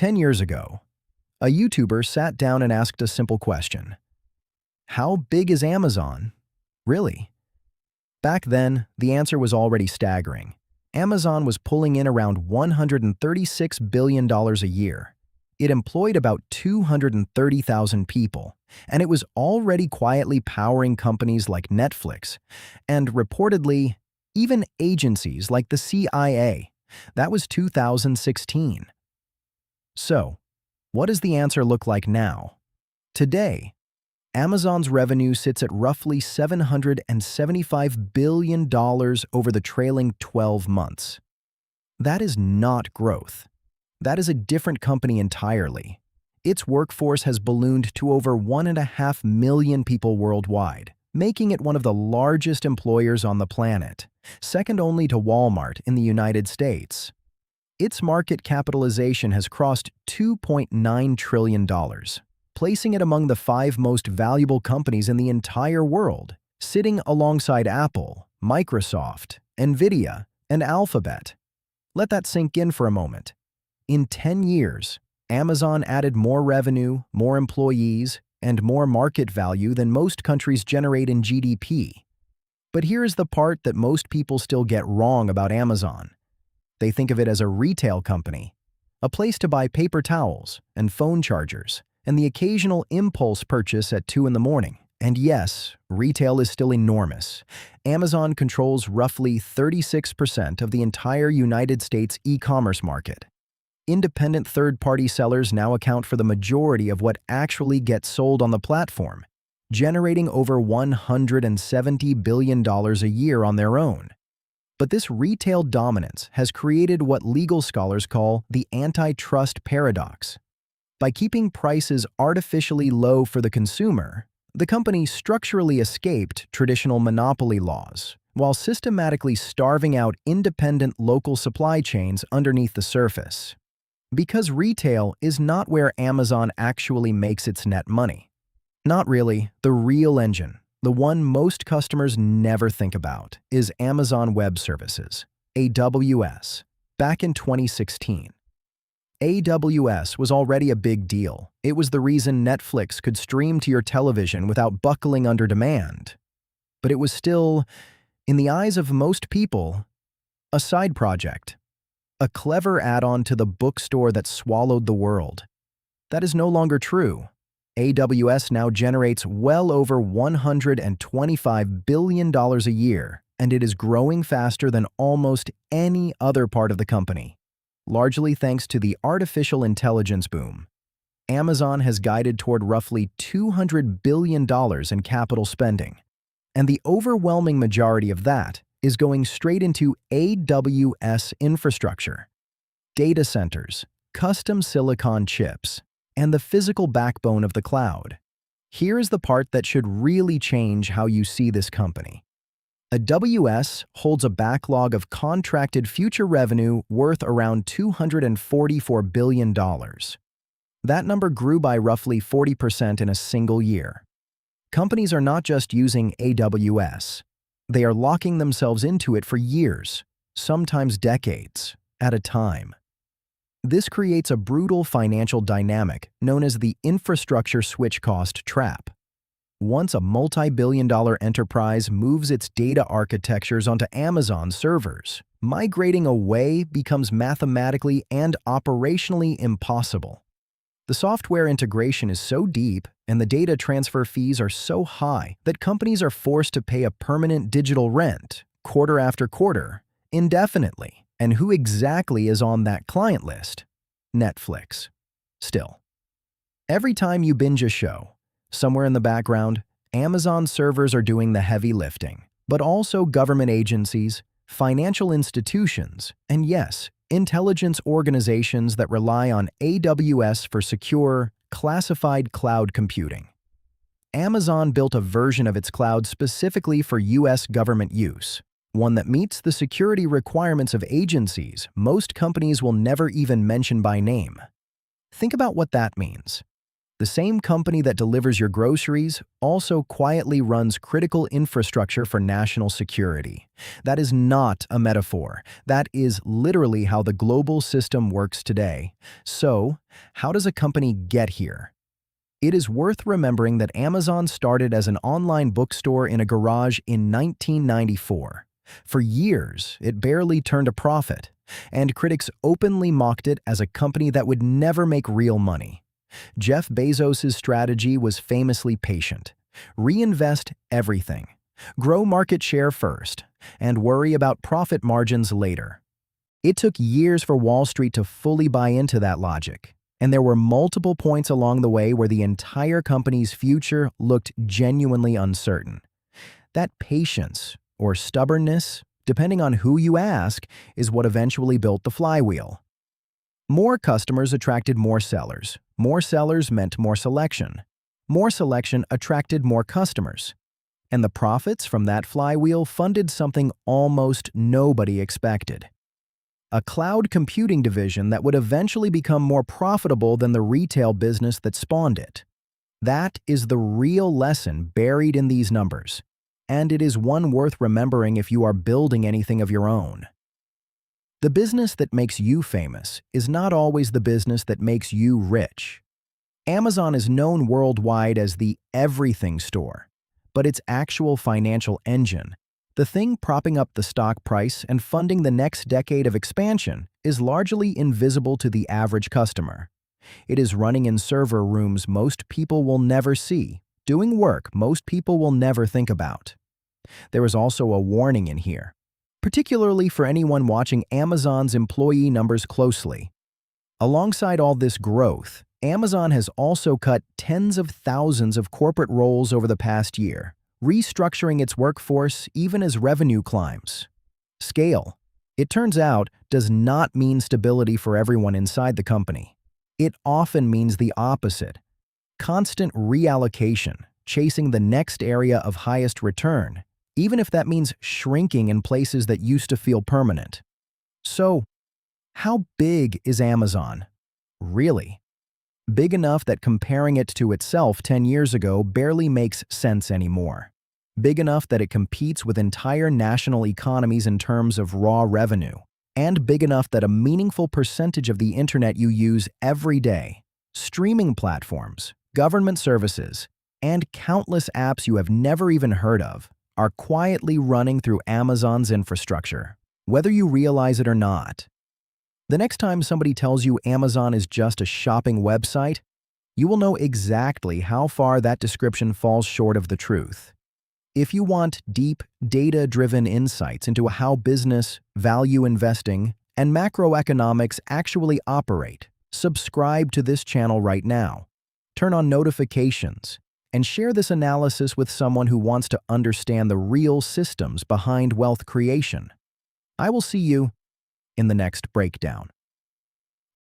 10 years ago, a YouTuber sat down and asked a simple question. How big is Amazon? Really? Back then, the answer was already staggering. Amazon was pulling in around $136 billion a year. It employed about 230,000 people, and it was already quietly powering companies like Netflix, and reportedly, even agencies like the CIA. That was 2016. So, what does the answer look like now? Today, Amazon's revenue sits at roughly $775 billion over the trailing 12 months. That is not growth. That is a different company entirely. Its workforce has ballooned to over 1.5 million people worldwide, making it one of the largest employers on the planet, second only to Walmart in the United States. Its market capitalization has crossed $2.9 trillion, placing it among the 5 most valuable companies in the entire world, sitting alongside Apple, Microsoft, Nvidia, and Alphabet. Let that sink in for a moment. In 10 years, Amazon added more revenue, more employees, and more market value than most countries generate in GDP. But here's the part that most people still get wrong about Amazon. They think of it as a retail company, a place to buy paper towels and phone chargers, and the occasional impulse purchase at 2 in the morning. And yes, retail is still enormous. Amazon controls roughly 36% of the entire United States e-commerce market. Independent third-party sellers now account for the majority of what actually gets sold on the platform, generating over $170 billion a year on their own. But this retail dominance has created what legal scholars call the antitrust paradox. By keeping prices artificially low for the consumer, the company structurally escaped traditional monopoly laws, while systematically starving out independent local supply chains underneath the surface. Because retail is not where Amazon actually makes its net money. Not really. The real engine, the one most customers never think about, is Amazon Web Services, AWS, back in 2016. AWS was already a big deal. It was the reason Netflix could stream to your television without buckling under demand. But it was still, in the eyes of most people, a side project. A clever add-on to the bookstore that swallowed the world. That is no longer true. AWS now generates well over $125 billion a year, and it is growing faster than almost any other part of the company, largely thanks to the artificial intelligence boom. Amazon has guided toward roughly $200 billion in capital spending, and the overwhelming majority of that is going straight into AWS infrastructure, data centers, custom silicon chips, and the physical backbone of the cloud. Here is the part that should really change how you see this company. AWS holds a backlog of contracted future revenue worth around $244 billion. That number grew by roughly 40% in a single year. Companies are not just using AWS. They are locking themselves into it for years, sometimes decades, at a time. This creates a brutal financial dynamic known as the infrastructure switch cost trap. Once a multi-billion-dollar enterprise moves its data architectures onto Amazon servers, migrating away becomes mathematically and operationally impossible. The software integration is so deep and the data transfer fees are so high that companies are forced to pay a permanent digital rent, quarter after quarter, indefinitely. And who exactly is on that client list? Netflix. Still. Every time you binge a show, somewhere in the background, Amazon servers are doing the heavy lifting, but also government agencies, financial institutions, and yes, intelligence organizations that rely on AWS for secure, classified cloud computing. Amazon built a version of its cloud specifically for US government use, one that meets the security requirements of agencies most companies will never even mention by name. Think about what that means. The same company that delivers your groceries also quietly runs critical infrastructure for national security. That is not a metaphor. That is literally how the global system works today. So, how does a company get here? It is worth remembering that Amazon started as an online bookstore in a garage in 1994. For years, it barely turned a profit, and critics openly mocked it as a company that would never make real money. Jeff Bezos' strategy was famously patient. Reinvest everything. Grow market share first, and worry about profit margins later. It took years for Wall Street to fully buy into that logic, and there were multiple points along the way where the entire company's future looked genuinely uncertain. That patience, or stubbornness, depending on who you ask, is what eventually built the flywheel. More customers attracted more sellers. More sellers meant more selection. More selection attracted more customers. And the profits from that flywheel funded something almost nobody expected: a cloud computing division that would eventually become more profitable than the retail business that spawned it. That is the real lesson buried in these numbers, and it is one worth remembering if you are building anything of your own. The business that makes you famous is not always the business that makes you rich. Amazon is known worldwide as the everything store, but its actual financial engine, the thing propping up the stock price and funding the next decade of expansion, is largely invisible to the average customer. It is running in server rooms most people will never see, doing work most people will never think about. There is also a warning in here, particularly for anyone watching Amazon's employee numbers closely. Alongside all this growth, Amazon has also cut tens of thousands of corporate roles over the past year, restructuring its workforce even as revenue climbs. Scale, it turns out, does not mean stability for everyone inside the company. It often means the opposite: constant reallocation, chasing the next area of highest return, even if that means shrinking in places that used to feel permanent. So, how big is Amazon? Really? Big enough that comparing it to itself 10 years ago barely makes sense anymore. Big enough that it competes with entire national economies in terms of raw revenue. And big enough that a meaningful percentage of the internet you use every day, streaming platforms, government services, and countless apps you have never even heard of, are quietly running through Amazon's infrastructure, whether you realize it or not. The next time somebody tells you Amazon is just a shopping website, you will know exactly how far that description falls short of the truth. If you want deep, data-driven insights into how business, value investing, and macroeconomics actually operate, subscribe to this channel right now. Turn on notifications, and share this analysis with someone who wants to understand the real systems behind wealth creation. I will see you in the next breakdown.